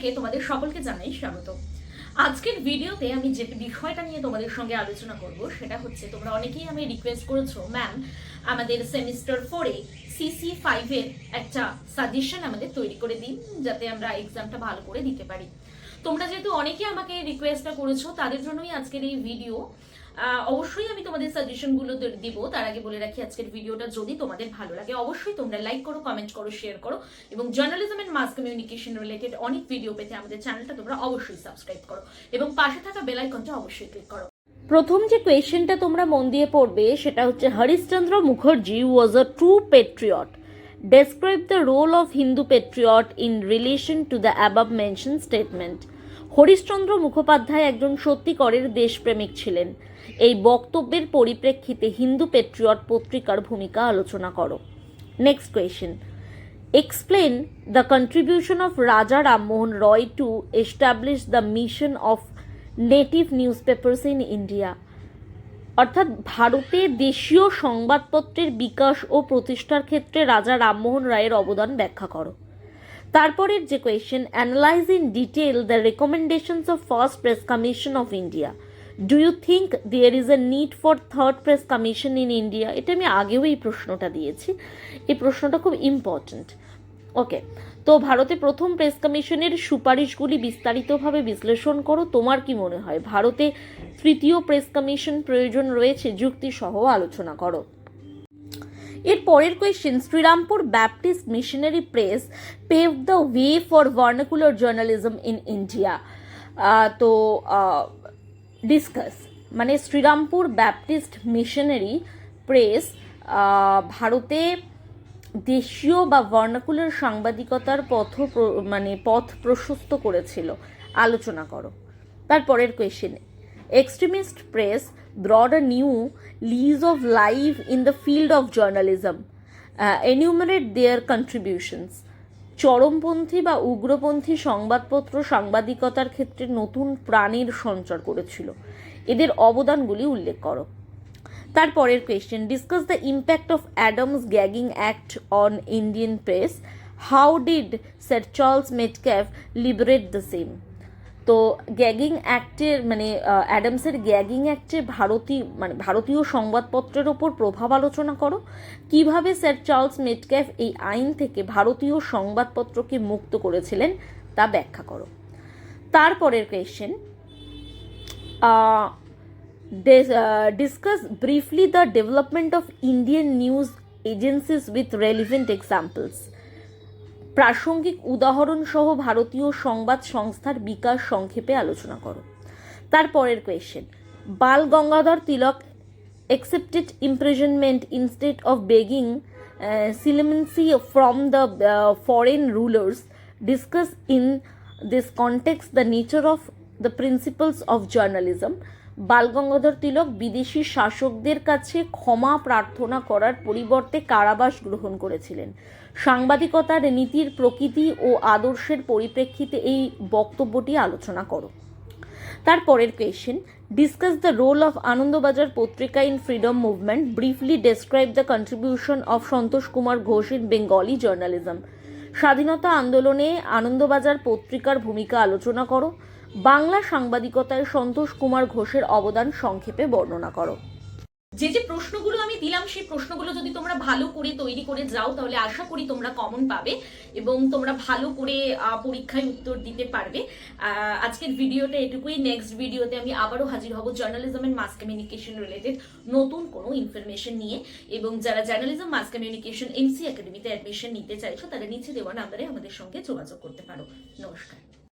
থেকে তোমাদের সকলকে জানাই স্বাগত। আজকের ভিডিওতে আমি যে বিষয়টা নিয়ে তোমাদের সঙ্গে আলোচনা করব সেটা হচ্ছে, তোমরা অনেকেই আমি রিকোয়েস্ট করেছো ম্যাম আমাদের সেমিস্টার 4-এ সিসি 5-এর একটা সাজেশন আমাদের তৈরি করে দিন, যাতে আমরা এক্সামটা ভালো করে দিতে পারি। তোমরা যেহেতু অনেকে আমাকে রিকোয়েস্টটা করেছো, তাদের জন্যই আজকের এই ভিডিও। অবশ্যই আমি তোমাদের সাজেশনগুলো দিব। তার আগে বলে রাখি, আজকের ভিডিওটা যদি তোমাদের ভালো লাগে অবশ্যই তোমরা লাইক করো, কমেন্ট করো, শেয়ার করো এবং journalism and mass communication related অনেক ভিডিও পেতে আমাদের চ্যানেলটা তোমরা অবশ্যই সাবস্ক্রাইব করো এবং পাশে থাকা বেল আইকনটা অবশ্যই ক্লিক করো। প্রথম যে কোয়েশ্চেনটা তোমরা মন দিয়ে পড়বে সেটা হচ্ছে, Harishchandra Mukherjee was a true patriot. Describe the role of Hindu patriot in relation to the above mention statement. Harishchandra Mukhopadhyay একজন সত্যিকারের দেশপ্রেমিক ছিলেন। এই বক্তব্যের পরিপ্রেক্ষিতে হিন্দু পেট্রিয়ট পত্রিকার ভূমিকা আলোচনা করো। Next question, explain the contribution of Raja Rammohan Roy to establish the mission of native newspapers in India. অর্থাৎ ভারতে দেশীয় সংবাদপত্রের বিকাশ ও প্রতিষ্ঠার ক্ষেত্রে রাজা রামমোহন রায়ের অবদান ব্যাখ্যা করো। তারপরের যে question, analyse in detail the recommendations of first press commission of India. Do you think there is a need for third press commission in India? এটা আমি আগেও এই প্রশ্নটা দিয়েছি, এই প্রশ্নটা খুব ইম্পর্ট্যান্ট। ওকে, তো ভারতে প্রথম প্রেস কমিশনের সুপারিশগুলি বিস্তারিতভাবে বিশ্লেষণ করো। তোমার কি মনে হয় ভারতে তৃতীয় প্রেস কমিশন প্রয়োজন রয়েছে? যুক্তি সহ আলোচনা করো। এর পরের question, Serampore Baptist missionary press pave the way for vernacular journalism in India. তো ডিসকাস, মানে শ্রীরামপুর ব্যাপটিস্ট মিশনারি প্রেস ভারতে দেশীয় বা ভার্নাকুলার সাংবাদিকতার পথ প্রশস্ত করেছিল। আলোচনা করো। তারপরের question, extremist press brought a new lease of life in the field of journalism. Enumerate their contributions. চরমপন্থী বা উগ্রপন্থী সংবাদপত্র সাংবাদিকতার ক্ষেত্রে নতুন প্রাণের সঞ্চার করেছিল। এদের অবদানগুলি উল্লেখ করো। তারপরের question, discuss the impact of Adams gagging act on Indian press. How did sir Charles Metcalfe liberate the same? তো গ্যাগিং অ্যাক্টের অ্যাডামসের গ্যাগিং অ্যাক্টে ভারতীয় সংবাদপত্রের ওপর প্রভাব আলোচনা করো। কিভাবে স্যার চার্লস মেটক্যাফ এই আইন থেকে ভারতীয় সংবাদপত্রকে মুক্ত করেছিলেন তা ব্যাখ্যা করো। তারপরের question, discuss briefly the development of Indian news agencies with relevant examples. প্রাসঙ্গিক উদাহরণ সহ ভারতীয় সংবাদ সংস্থার বিকাশ সংক্ষেপে আলোচনা করো। তারপরের question, Bal Gangadhar Tilak accepted imprisonment instead of begging clemency from the foreign rulers. Discuss in this context the nature of the principles of journalism. বাল গঙ্গাধর তিলক বিদেশি শাসকদের কাছে ক্ষমা প্রার্থনা করার পরিবর্তে কারাবাস গ্রহণ করেছিলেন। সাংবাদিকতার নীতির প্রকৃতি ও আদর্শের পরিপ্রেক্ষিতে এই বক্তব্যটি আলোচনা করো। তারপরের question, discuss the role of Anandabazar Patrika in freedom movement. Briefly describe the contribution of Santosh Kumar Ghosh in Bengali journalism. স্বাধীনতা আন্দোলনে আনন্দবাজার পত্রিকার ভূমিকা আলোচনা করো। বাংলা সাংবাদিকতায় সন্তোষ কুমার ঘোষের অবদান সংক্ষেপে বর্ণনা করো। যে প্রশ্নগুলো আমি দিলাম সেই প্রশ্নগুলো যদি তোমরা ভালো করে তৈরি করে যাও তাহলে আশা করি তোমরা কমন পাবে এবং তোমরা ভালো করে পরীক্ষায় উত্তর দিতে পারবে। আজকের ভিডিওটা এটুকুই। নেক্সট ভিডিওতে আমি আবারও হাজির হব journalism and mass communication related নতুন কোনো ইনফরমেশন নিয়ে। এবং যারা জার্নালিজম মাস কমিউনিকেশন এমসি একাডেমিতে অ্যাডমিশন নিতে চাইছো তারা নিচে দেওয়া নাম্বারে আমাদের সঙ্গে যোগাযোগ করতে পারো। নমস্কার।